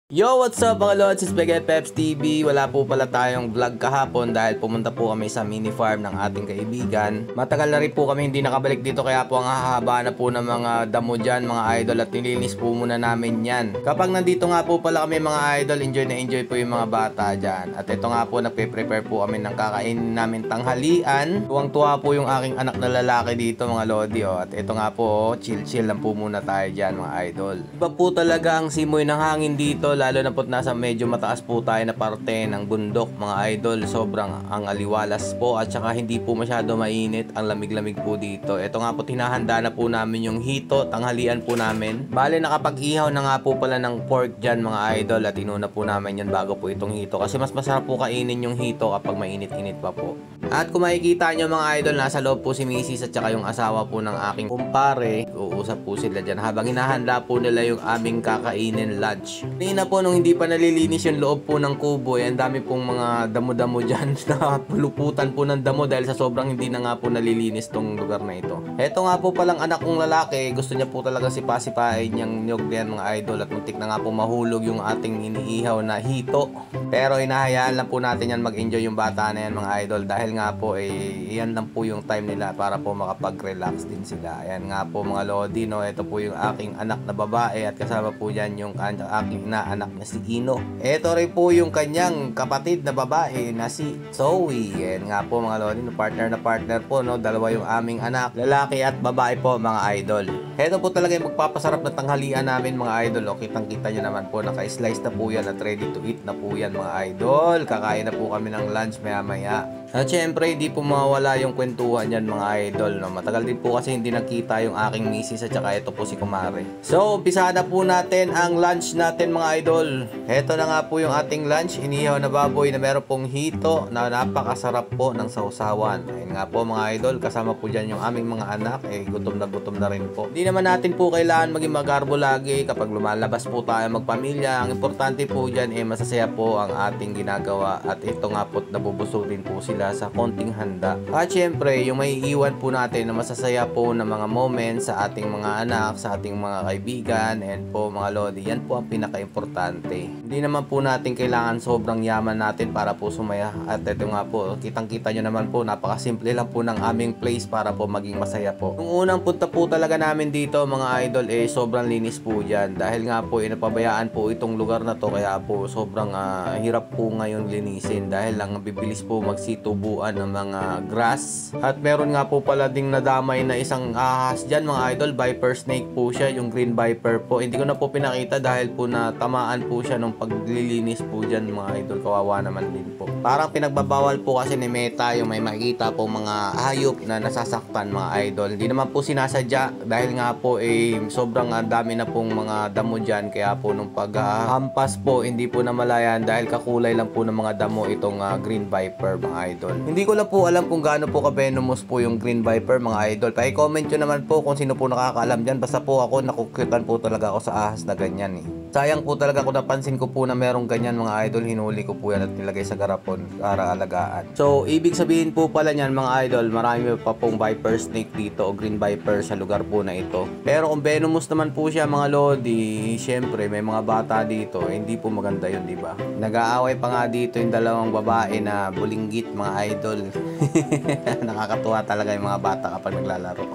Yo, what's up mga lods? It's Spaghetti Peps TV. Wala po pala tayong vlog kahapon dahil pumunta po kami sa mini farm ng ating kaibigan. Matagal na rin po kami hindi nakabalik dito kaya po ang hahaba na po ng mga damo dyan mga idol at nilinis po muna namin yan. Kapag nandito nga po pala kami mga idol, enjoy na enjoy po yung mga bata dyan. At ito nga po, nagpe-prepare po kami ng kakainin namin tanghalian. Tuwang-tuwa po yung aking anak na lalaki dito mga lodi. Oh. At ito nga po, chill-chill lang po muna tayo dyan mga idol. Iba po talaga ang simoy ng hangin dito, lalo na po nasa medyo mataas po tayo na parte ng bundok mga idol. Sobrang ang aliwalas po at saka hindi po masyado mainit, ang lamig-lamig po dito. Ito nga po, tinahanda na po namin yung hito, tanghalian po namin. Bale nakapag-ihaw na nga po pala ng pork dyan mga idol at inuna po namin yan bago po itong hito kasi mas masarap po kainin yung hito kapag mainit-init pa po. At kung makikita nyo mga idol, nasa loob po si Mrs. at saka yung asawa po ng aking kumpare. Uusap po sila dyan habang hinahanda po nila yung aming kakainin lunch. Kanina po nung hindi pa nalilinis yung loob po ng kubo, ang dami pong mga damo-damo dyan na puluputan po ng damo dahil sa sobrang hindi na nga po nalilinis tong lugar na ito. Eto nga po palang anak kong lalaki, gusto niya po talaga sipa-sipain yung nyog yan mga idol at muntik na nga po mahulog yung ating iniihaw na hito. Pero hinahayaan lang po natin yan mag-enjoy yung bata na yan mga idol dahil nga po yan lang po yung time nila para po makapag-relax din sila. Ayan nga po mga lodi, no? Ito po yung aking anak na babae at kasama po dyan yung aking inaanak na si Ino. Ito rin po yung kanyang kapatid na babae na si Zoe. Ayan nga po mga lodi, na partner po, no? Dalawa yung aming anak, lalaki at babae po mga idol. Ito po talaga yung magpapasarap na tanghalian namin mga idol. O, kitang-kita nyo naman po, naka-slice na po yan at ready to eat na po yan mga idol. Kakain na po kami ng lunch maya-maya. At syempre, hindi po mawala yung kwentuhan yan mga idol, no? Matagal din po kasi hindi nakita yung aking misis at saka ito po si Kumare. So, umpisa na po natin ang lunch natin mga idol. Ito na nga po yung ating lunch. Inihaw na baboy na meron pong hito na napakasarap po ng sausawan. Ayun nga po mga idol, kasama po dyan yung aming mga anak. Gutom na rin po. Hindi naman natin po kailangan maging magarbo lagi kapag lumalabas po tayo magpamilya. Ang importante po dyan masasaya po ang ating ginagawa. At ito nga po, nabubusog din po sila sa konting handa. At syempre, yung may iwan po natin na masasaya po na mga moments sa ating mga anak, sa ating mga kaibigan, and po mga lodi, yan po ang pinaka-importante. Hindi naman po natin kailangan sobrang yaman natin para po sumaya. At ito nga po, kitang-kita nyo naman po, napakasimple lang po ng aming place para po maging masaya po. Nung unang punta po talaga namin dito mga idol, sobrang linis po dyan. Dahil nga po, napabayaan po itong lugar na to, kaya po sobrang hirap po ngayon linisin. Dahil lang bibilis po magsitubuan ng mga grass. At meron nga po pala ding nadamay na isang ahas dyan mga idol, viper snake po siya, yung green viper po. Hindi ko na po pinakita dahil po natamaan po siya nung paglilinis po dyan mga idol, kawawa naman din po. Parang pinagbabawal po kasi ni Meta yung may makikita po mga hayop na nasasaktan mga idol. Hindi naman po sinasadya dahil nga po sobrang dami na pong mga damo dyan, kaya po nung paghampas po hindi po namalayan dahil kakulay lang po ng mga damo itong green viper mga idol. Hindi ko lang po alam kung gaano po ka-venomous po yung green viper mga idol. Pa-comment nyo naman po kung sino po nakakaalam dyan. Basta po ako, nakukyutan po talaga ako sa ahas na ganyan Sayang po talaga kung napansin ko po na merong ganyan mga idol, hinuli ko po yan at nilagay sa garapon para alagaan. So, ibig sabihin po pala niyan mga idol, marami pa pong viper snake dito o green viper sa lugar po na ito. Pero kung venomous naman po siya mga lodi, syempre may mga bata dito, hindi po maganda yun, di ba? Nag-aaway pa nga dito yung dalawang babae na bulinggit mga idol. Nakakatuwa talaga yung mga bata kapag naglalaro.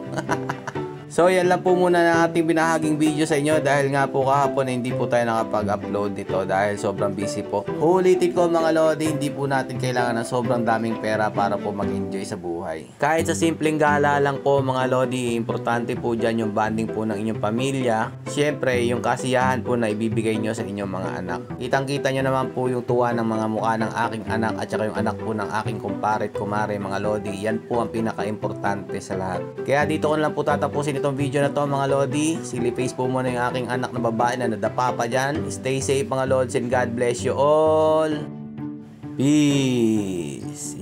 So yan lang po muna ng ating binahaging video sa inyo dahil nga po kahapon hindi po tayo nakapag-upload nito dahil sobrang busy po. Ulitin ko mga lodi, hindi po natin kailangan ng sobrang daming pera para po mag-enjoy sa buhay. Kahit sa simpleng gala lang po mga lodi, importante po dyan yung bonding po ng inyong pamilya. Siyempre yung kasiyahan po na ibibigay nyo sa inyong mga anak. Kitang-kita nyo naman po yung tuwa ng mga mukha ng aking anak at saka yung anak po ng aking kumpare at kumare mga lodi. Yan po ang pinaka-importante sa lahat. Kaya dito ko lang po tatapusin itong video na to mga lodi. Siliface po muna yung aking anak na babae na nadapa pa dyan. Stay safe mga lods and God bless you all. Peace.